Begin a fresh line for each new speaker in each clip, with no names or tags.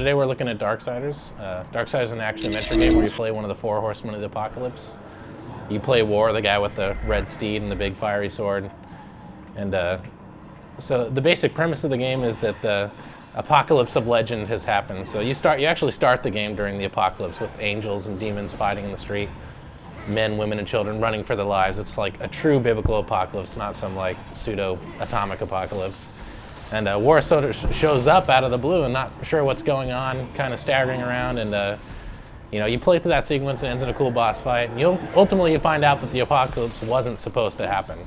today we're looking at Darksiders. Darksiders is an action-adventure game where you play one of the four horsemen of the apocalypse. You play War, the guy with the red steed and the big fiery sword. And so the basic premise of the game is that the apocalypse of legend has happened. So you actually start the game during the apocalypse with angels and demons fighting in the street. Men, women, and children running for their lives. It's like a true biblical apocalypse, not some like pseudo-atomic apocalypse. And War sort of shows up out of the blue and not sure what's going on, kind of staggering around, and you play through that sequence and it ends in a cool boss fight. And ultimately you find out that the apocalypse wasn't supposed to happen,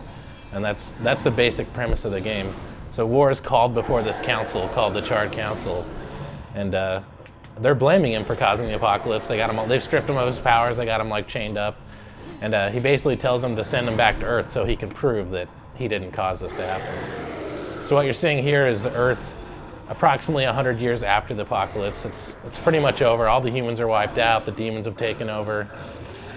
and that's the basic premise of the game. So War is called before this council called the Charred Council, and they're blaming him for causing the apocalypse. They've stripped him of his powers. They got him like chained up, and he basically tells them to send him back to Earth so he can prove that he didn't cause this to happen. So what you're seeing here is the Earth approximately 100 years after the apocalypse. It's pretty much over. All the humans are wiped out. The demons have taken over.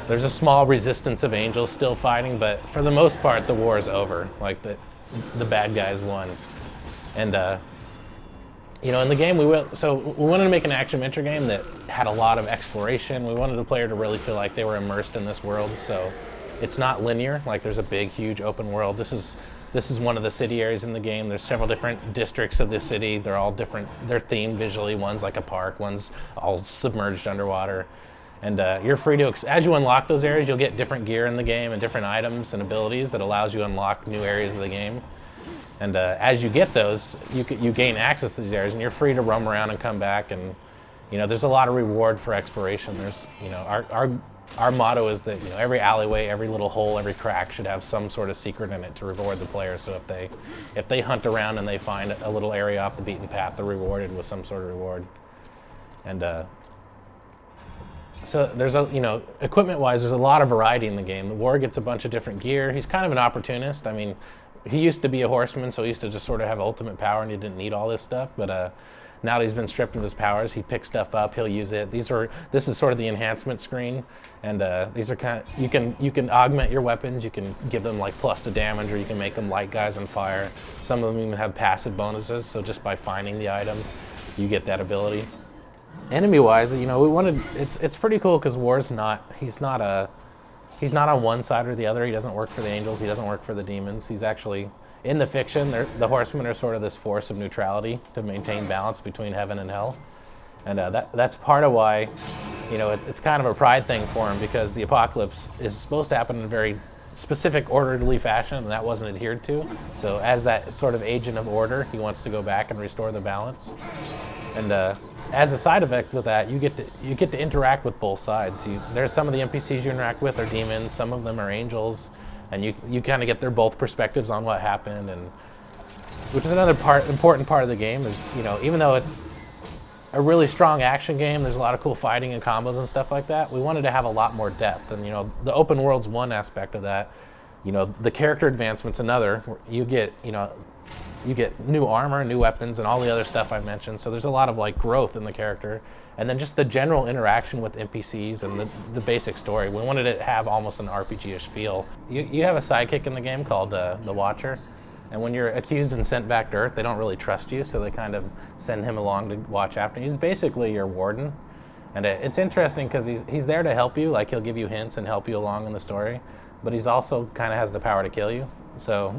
There's a small resistance of angels still fighting, but for the most part, the war is over. Like the bad guys won. And in the game, we wanted to make an action-adventure game that had a lot of exploration. We wanted the player to really feel like they were immersed in this world. So it's not linear. Like there's a big, huge open world. This is one of the city areas in the game. There's several different districts of the city. They're all different. They're themed visually. One's like a park. One's all submerged underwater. And you're free to, as you unlock those areas, you'll get different gear in the game and different items and abilities that allows you to unlock new areas of the game. And as you get those, you gain access to these areas, and you're free to roam around and come back. And there's a lot of reward for exploration. There's our motto is that every alleyway, every little hole, every crack should have some sort of secret in it to reward the player. So if they hunt around and they find a little area off the beaten path, they're rewarded with some sort of reward. And so there's equipment-wise, there's a lot of variety in the game. The War gets a bunch of different gear. He's kind of an opportunist. I mean, he used to be a horseman, so he used to just sort of have ultimate power, and he didn't need all this stuff. But now that he's been stripped of his powers, he picks stuff up. He'll use it. This is sort of the enhancement screen, and these are kind of you can augment your weapons. You can give them like plus to damage, or you can make them light guys on fire. Some of them even have passive bonuses. So just by finding the item, you get that ability. Enemy-wise, it's pretty cool because War's he's not on one side or the other. He doesn't work for the angels. He doesn't work for the demons. He's actually, in the fiction, the horsemen are sort of this force of neutrality to maintain balance between heaven and hell. And that's part of why, it's kind of a pride thing for him, because the apocalypse is supposed to happen in a very specific orderly fashion, and that wasn't adhered to. So as that sort of agent of order, he wants to go back and restore the balance. And as a side effect with that, you get to interact with both sides. There's some of the NPCs you interact with are demons, some of them are angels, and you kind of get their both perspectives on what happened, and which is another important part of the game. Is even though it's a really strong action game, there's a lot of cool fighting and combos and stuff like that. We wanted to have a lot more depth, and the open world's one aspect of that. The character advancement's another. You get new armor, new weapons, and all the other stuff I mentioned. So there's a lot of like growth in the character, and then just the general interaction with NPCs and the basic story. We wanted it to have almost an RPG-ish feel. You have a sidekick in the game called the Watcher, and when you're accused and sent back to Earth, they don't really trust you, so they kind of send him along to watch after. He's basically your warden, and it's interesting because he's there to help you. Like he'll give you hints and help you along in the story, but he's also kind of has the power to kill you. So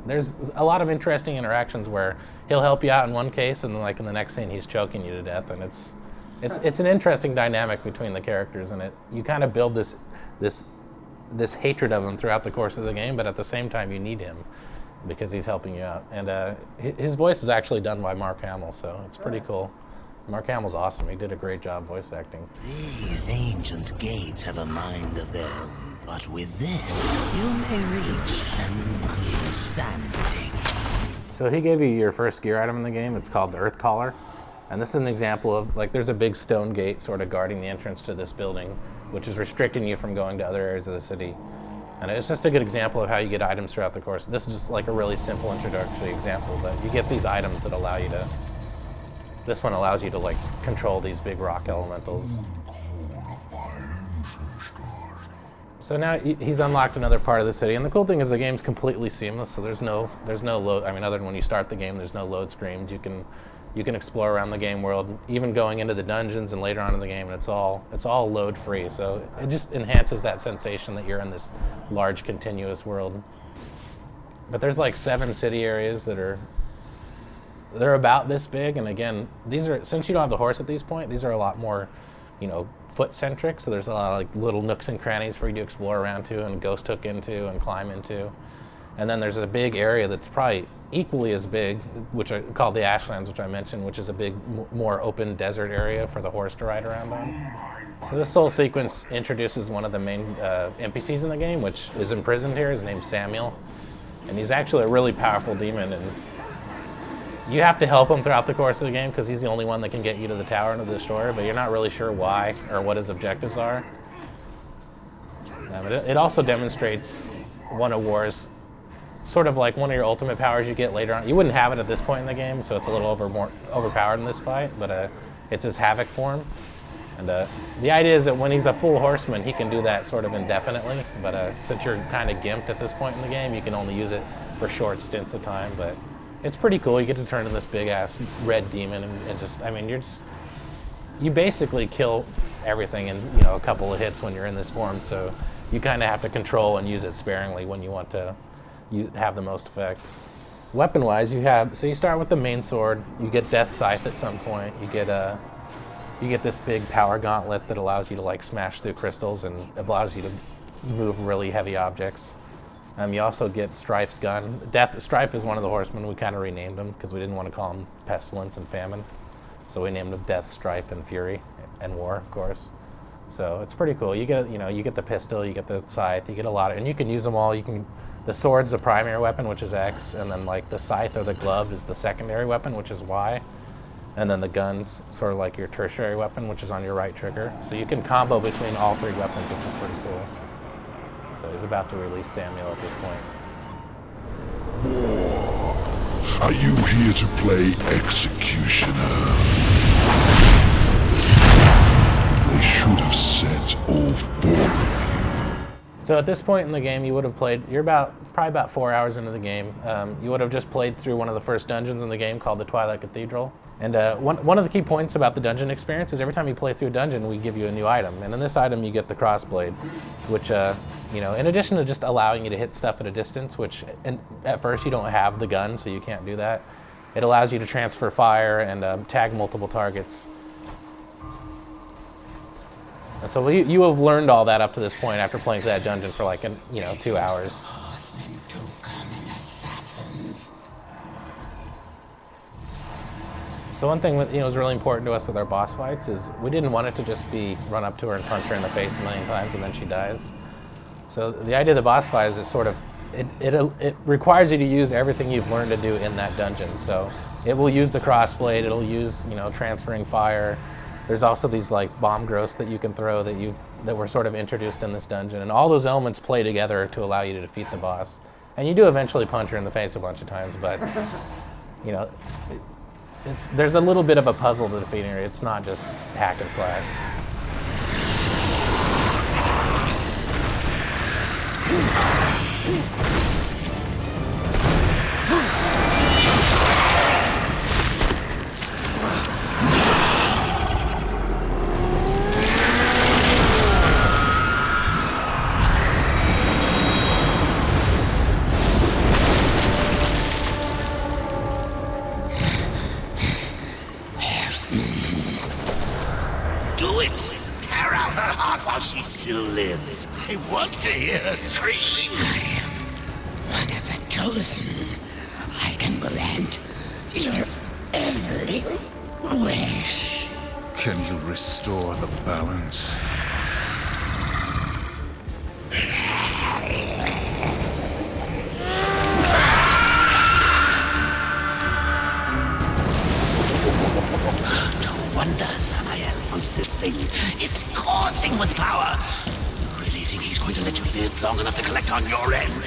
there's a lot of interesting interactions where he'll help you out in one case, and then like in the next scene he's choking you to death, and it's an interesting dynamic between the characters, and you kind of build this hatred of him throughout the course of the game, but at the same time you need him because he's helping you out. And his voice is actually done by Mark Hamill, so it's pretty cool. Mark Hamill's awesome. He did a great job voice acting.
These ancient gates have a mind of their own. But with this, you may reach an understanding.
So he gave you your first gear item in the game. It's called the Earth Collar. And this is an example of, like, there's a big stone gate sort of guarding the entrance to this building, which is restricting you from going to other areas of the city. And it's just a good example of how you get items throughout the course. This is just like a really simple introductory example, but you get these items that allow you to, this one allows you to, like, control these big rock elementals. So now he's unlocked another part of the city, and the cool thing is the game's completely seamless. So there's no load. I mean, other than when you start the game, there's no load screens. You can You can explore around the game world, even going into the dungeons and later on in the game, and it's all load free. So it just enhances that sensation that you're in this large continuous world. But there's like 7 city areas they're about this big, and again, these are, since you don't have the horse at this point, these are a lot more, foot centric. So there's a lot of like little nooks and crannies for you to explore around to and ghost hook into and climb into. And then there's a big area that's probably equally as big, which I called the Ashlands, which I mentioned, which is a big, more open desert area for the horse to ride around on. So this whole sequence introduces one of the main NPCs in the game, which is imprisoned here. His name's Samuel, and he's actually a really powerful demon, and you have to help him throughout the course of the game because he's the only one that can get you to the tower and to the destroyer, but you're not really sure why or what his objectives are. But it also demonstrates one of War's, sort of like one of your ultimate powers you get later on. You wouldn't have it at this point in the game, so it's a little more overpowered in this fight, but it's his Havoc form. And the idea is that when he's a full horseman, he can do that sort of indefinitely, but since you're kind of gimped at this point in the game, you can only use it for short stints of time, but it's pretty cool. You get to turn into this big-ass red demon and just, I mean, you basically kill everything in, a couple of hits when you're in this form, so you kind of have to control and use it sparingly when you want to have the most effect. Weapon-wise, you start with the main sword. You get Death's Scythe at some point. You get this big power gauntlet that allows you to like smash through crystals and allows you to move really heavy objects. You also get Strife's gun. Strife is one of the horsemen. We kind of renamed him because we didn't want to call him Pestilence and Famine, so we named him Death, Strife, and Fury, and War, of course. So it's pretty cool. You get the pistol, you get the scythe, you get a lot and you can use them all. The sword's the primary weapon, which is X, and then like the scythe or the glove is the secondary weapon, which is Y, and then the gun's sort of like your tertiary weapon, which is on your right trigger. So you can combo between all 3 weapons, which is pretty cool. So he's about to release Samuel at this point.
War, are you here to play executioner? They should have sent all 4 of you.
So at this point in the game, you would have played, probably about 4 hours into the game. You would have just played through one of the first dungeons in the game called the Twilight Cathedral. And one of the key points about the dungeon experience is every time you play through a dungeon, we give you a new item. And in this item, you get the crossblade, which, in addition to just allowing you to hit stuff at a distance, which at first you don't have the gun, so you can't do that, it allows you to transfer fire and tag multiple targets. And so you have learned all that up to this point after playing through that dungeon for like 2 hours. So one thing that was really important to us with our boss fights is we didn't want it to just be run up to her and punch her in the face a million times and then she dies. So the idea of the boss fight is sort of it requires you to use everything you've learned to do in that dungeon. So it will use the crossblade, it'll use transferring fire. There's also these like bomb growths that you can throw that were sort of introduced in this dungeon, and all those elements play together to allow you to defeat the boss. And you do eventually punch her in the face a bunch of times, but there's a little bit of a puzzle to defeating her. It's not just hack and slash.
Do it! Tear out her heart while she still lives. I want to hear her scream. I am one of the chosen. I can grant your every wish.
Can you restore the balance?
Wonder Samael wants this thing. It's coursing with power. You really think he's going to let you live long enough to collect on your end?